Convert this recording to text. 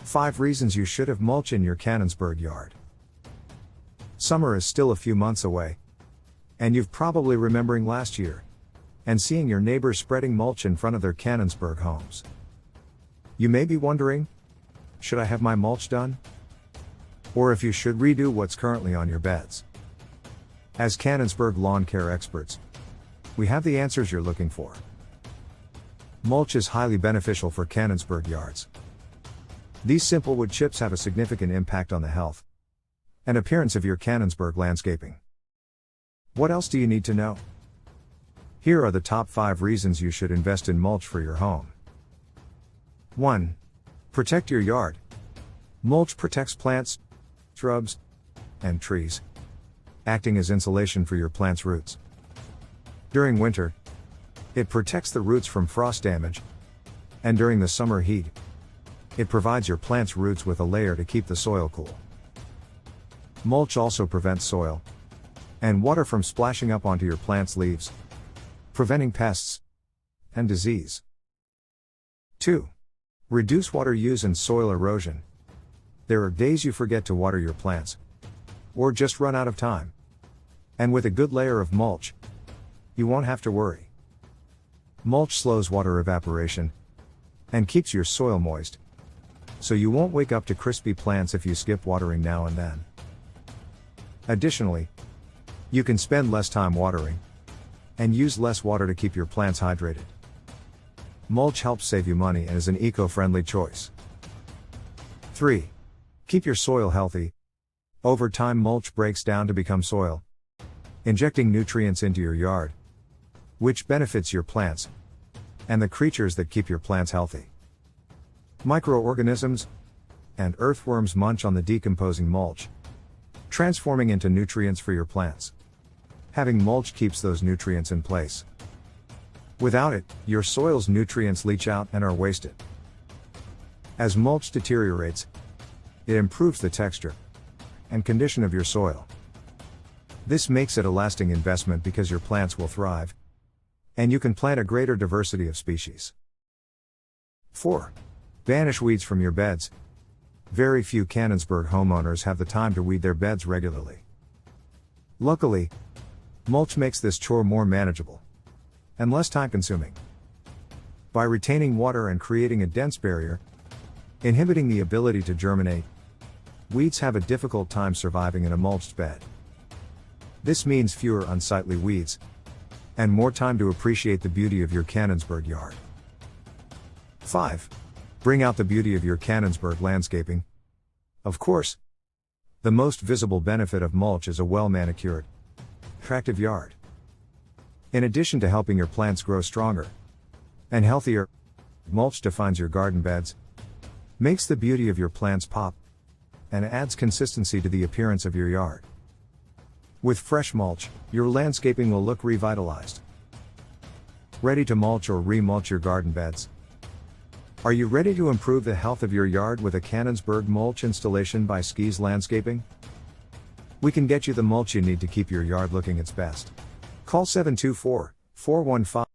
5 reasons you should have mulch in your Canonsburg yard. Summer is still a few months away, and you've probably remembering last year and seeing your neighbors spreading mulch in front of their Canonsburg homes. You may be wondering, should I have my mulch done? Or if you should redo what's currently on your beds. As Canonsburg lawn care experts, we have the answers you're looking for. Mulch is highly beneficial for Canonsburg yards. These simple wood chips have a significant impact on the health and appearance of your Canonsburg landscaping. What else do you need to know? Here are the top 5 reasons you should invest in mulch for your home. 1. Protect your yard. Mulch protects plants, shrubs, and trees, acting as insulation for your plant's roots. During winter, it protects the roots from frost damage, and during the summer heat, it provides your plant's roots with a layer to keep the soil cool. Mulch also prevents soil and water from splashing up onto your plant's leaves, preventing pests and disease. 2. Reduce water use and soil erosion. There are days you forget to water your plants, or just run out of time. And with a good layer of mulch, you won't have to worry. Mulch slows water evaporation and keeps your soil moist, so you won't wake up to crispy plants if you skip watering now and then. Additionally, you can spend less time watering and use less water to keep your plants hydrated. Mulch helps save you money and is an eco-friendly choice. 3. Keep your soil healthy. Over time, mulch breaks down to become soil, injecting nutrients into your yard, which benefits your plants and the creatures that keep your plants healthy. Microorganisms and earthworms munch on the decomposing mulch, transforming into nutrients for your plants. Having mulch keeps those nutrients in place. Without it, your soil's nutrients leach out and are wasted. As mulch deteriorates, it improves the texture and condition of your soil. This makes it a lasting investment because your plants will thrive, and you can plant a greater diversity of species. 4. Banish weeds from your beds. Very few Canonsburg homeowners have the time to weed their beds regularly. Luckily, mulch makes this chore more manageable and less time-consuming. By retaining water and creating a dense barrier, inhibiting the ability to germinate, weeds have a difficult time surviving in a mulched bed. This means fewer unsightly weeds and more time to appreciate the beauty of your Canonsburg yard. 5. Bring out the beauty of your Canonsburg landscaping. Of course, the most visible benefit of mulch is a well-manicured, attractive yard. In addition to helping your plants grow stronger and healthier, mulch defines your garden beds, makes the beauty of your plants pop, and adds consistency to the appearance of your yard. With fresh mulch, your landscaping will look revitalized. Ready to mulch or remulch your garden beds? Are you ready to improve the health of your yard with a Canonsburg mulch installation by Skis Landscaping? We can get you the mulch you need to keep your yard looking its best. Call 724-415